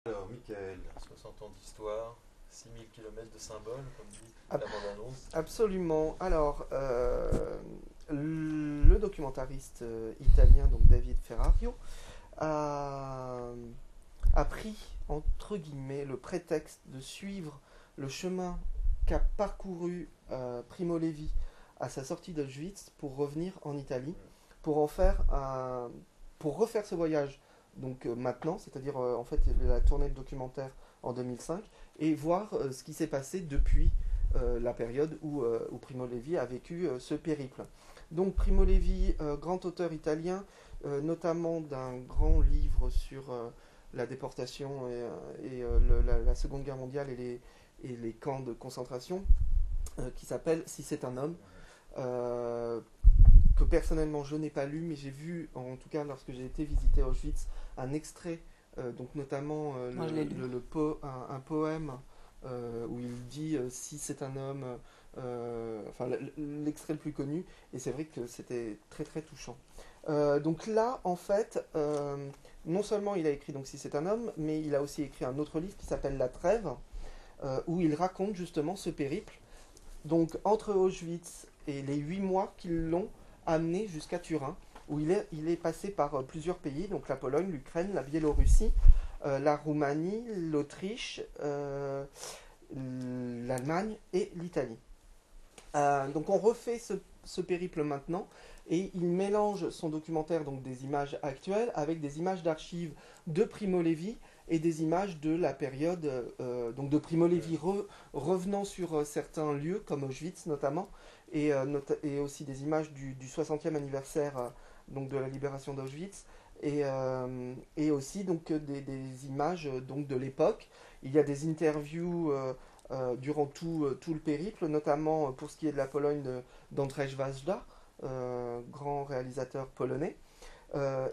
Alors, Michael, 60 ans d'histoire, 6000 km de symboles, comme dit la Ab- bande-annonce. Absolument. Alors, le documentariste italien, donc David Ferrario, a, a pris, entre guillemets, le prétexte de suivre le chemin qu'a parcouru Primo Levi à sa sortie d'Auschwitz pour revenir en Italie, pour en faire pour refaire ce voyage. Donc maintenant, c'est-à-dire en fait la tournée de documentaire en 2005, et voir ce qui s'est passé depuis la période où Primo Levi a vécu ce périple. Donc Primo Levi, grand auteur italien, notamment d'un grand livre sur la déportation la Seconde Guerre mondiale et les camps de concentration, qui s'appelle Si c'est un homme, euh, que personnellement je n'ai pas lu, mais j'ai vu, en tout cas lorsque j'ai été visiter Auschwitz, un extrait, donc notamment Moi, je l'ai lu. un poème où il dit si c'est un homme, enfin l'extrait le plus connu, et c'est vrai que c'était très très touchant. Donc là, en fait, non seulement il a écrit donc Si c'est un homme, mais il a aussi écrit un autre livre qui s'appelle La Trêve, où il raconte justement ce périple, donc entre Auschwitz et les 8 mois qui l'ont amené jusqu'à Turin, où il est passé par plusieurs pays, donc la Pologne, l'Ukraine, la Biélorussie, la Roumanie, l'Autriche, l'Allemagne et l'Italie. Donc on refait ce périple maintenant, et il mélange son documentaire, donc des images actuelles, avec des images d'archives de Primo Levi et des images de la période donc de Primo Levi revenant sur certains lieux comme Auschwitz notamment, et aussi des images du 60e anniversaire donc de la libération d'Auschwitz, et aussi donc des images donc de l'époque. Il y a des interviews durant tout le périple, notamment pour ce qui est de la Pologne d'Andrzej Wajda, grand réalisateur polonais.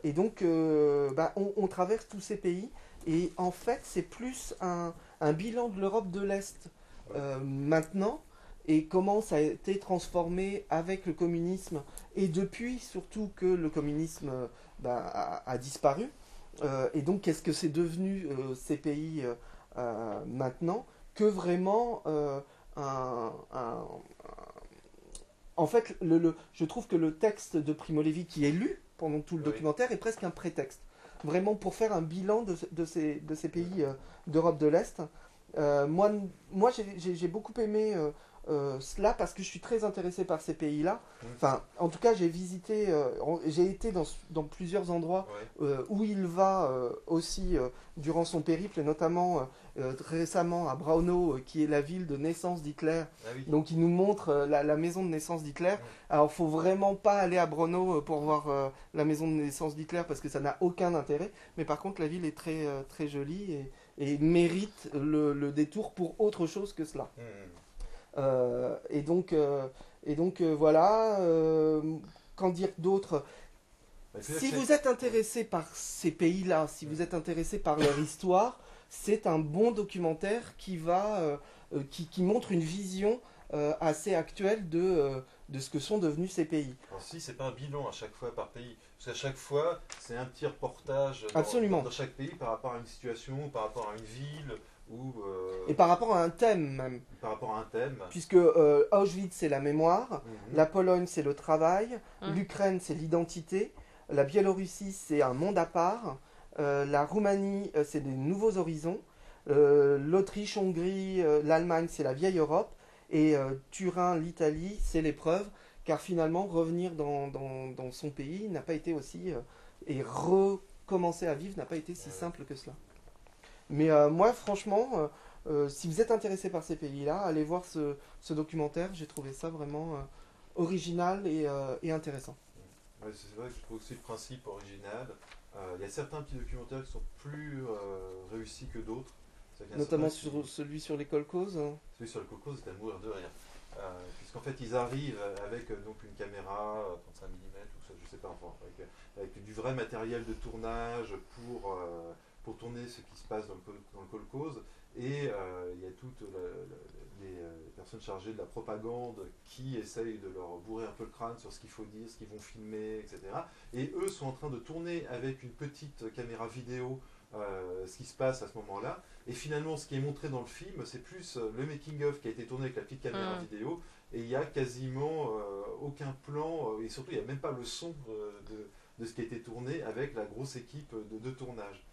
Et donc, on traverse tous ces pays, et en fait, c'est plus un bilan de l'Europe de l'Est maintenant, et comment ça a été transformé avec le communisme, et depuis surtout que le communisme a disparu. Et donc, qu'est-ce que c'est devenu ces pays maintenant, que vraiment un, un- en fait, je trouve que le texte de Primo Levi qui est lu pendant tout le Oui. documentaire est presque un prétexte. Vraiment pour faire un bilan de ces pays d'Europe de l'Est. Moi, j'ai beaucoup aimé cela parce que je suis très intéressé par ces pays-là. Enfin, en tout cas, j'ai été dans plusieurs endroits Oui. où il va aussi durant son périple, et notamment très récemment à Braunau, qui est la ville de naissance d'Hitler. Ah oui. Donc il nous montre la maison de naissance d'Hitler. Alors faut vraiment pas aller à Braunau pour voir la maison de naissance d'Hitler, parce que ça n'a aucun intérêt. Mais par contre la ville est très, très jolie, et mérite le détour pour autre chose que cela. Euh, et donc, euh, voilà. Qu'en dire d'autre? Bah, il faut dire que Si c'est. vous êtes intéressé par ces pays-là, si vous êtes intéressé par leur histoire, c'est un bon documentaire qui montre une vision assez actuelle de ce que sont devenus ces pays. Alors, si, c'est pas un bilan à chaque fois par pays. Parce qu'à chaque fois, c'est un petit reportage Absolument. dans chaque pays par rapport à une situation, par rapport à une ville, ou Et par rapport à un thème même, par rapport à un thème. puisque Auschwitz c'est la mémoire, Mhm. la Pologne c'est le travail, Hum. l'Ukraine c'est l'identité, la Biélorussie c'est un monde à part, la Roumanie c'est des nouveaux horizons, l'Autriche, Hongrie, l'Allemagne c'est la vieille Europe, et Turin, l'Italie c'est l'épreuve, car finalement revenir dans son pays n'a pas été aussi, et recommencer à vivre n'a pas été si Ouais. simple que cela. Mais moi, franchement, si vous êtes intéressé par ces pays-là, allez voir ce documentaire. J'ai trouvé ça vraiment original et intéressant. Ouais, c'est vrai que je trouve aussi le principe original. Il y a certains petits documentaires qui sont plus réussis que d'autres. C'est-à-dire qu'il y en a Notamment certains qui. sur celui sur les kolkhozes. Celui sur le coco, c'était à mourir de rire. Puisqu'en fait, ils arrivent avec donc une caméra 35 mm, ou ça, je sais pas, enfin, avec du vrai matériel de tournage pour tourner ce qui se passe dans le kolkhoz. Et il y a toutes les personnes chargées de la propagande qui essayent de leur bourrer un peu le crâne sur ce qu'il faut dire, ce qu'ils vont filmer, etc. Et eux sont en train de tourner avec une petite caméra vidéo ce qui se passe à ce moment-là. Et finalement, ce qui est montré dans le film, c'est plus le making-of qui a été tourné avec la petite caméra vidéo, et il n'y a quasiment aucun plan, et surtout il n'y a même pas le son de ce qui a été tourné avec la grosse équipe de tournage.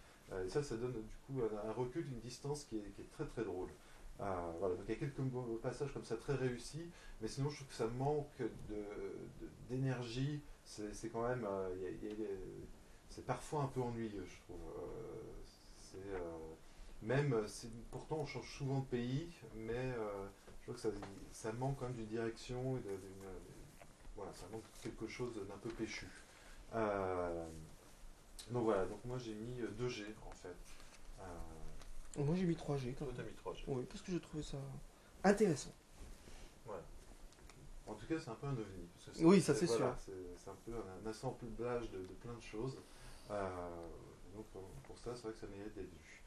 Et ça donne du coup un recul, une distance qui est très très drôle. Voilà, donc il y a quelques passages comme ça très réussis, mais sinon je trouve que ça manque d'énergie. C'est quand même, c'est parfois un peu ennuyeux, je trouve. Pourtant on change souvent de pays, mais je trouve que ça manque quand même d'une direction et voilà, ça manque quelque chose d'un peu péchu. Donc voilà, donc moi j'ai mis 2G en fait. Moi j'ai mis 3G quand Toi même. t'as mis 3G. Oui, parce que je trouvais ça intéressant. Voilà. En tout cas, c'est un peu un ovni. Parce que Oui, ça c'est voilà, sûr. c'est un peu un assemblage de plein de choses. Donc pour ça, c'est vrai que ça mérite d'être vu.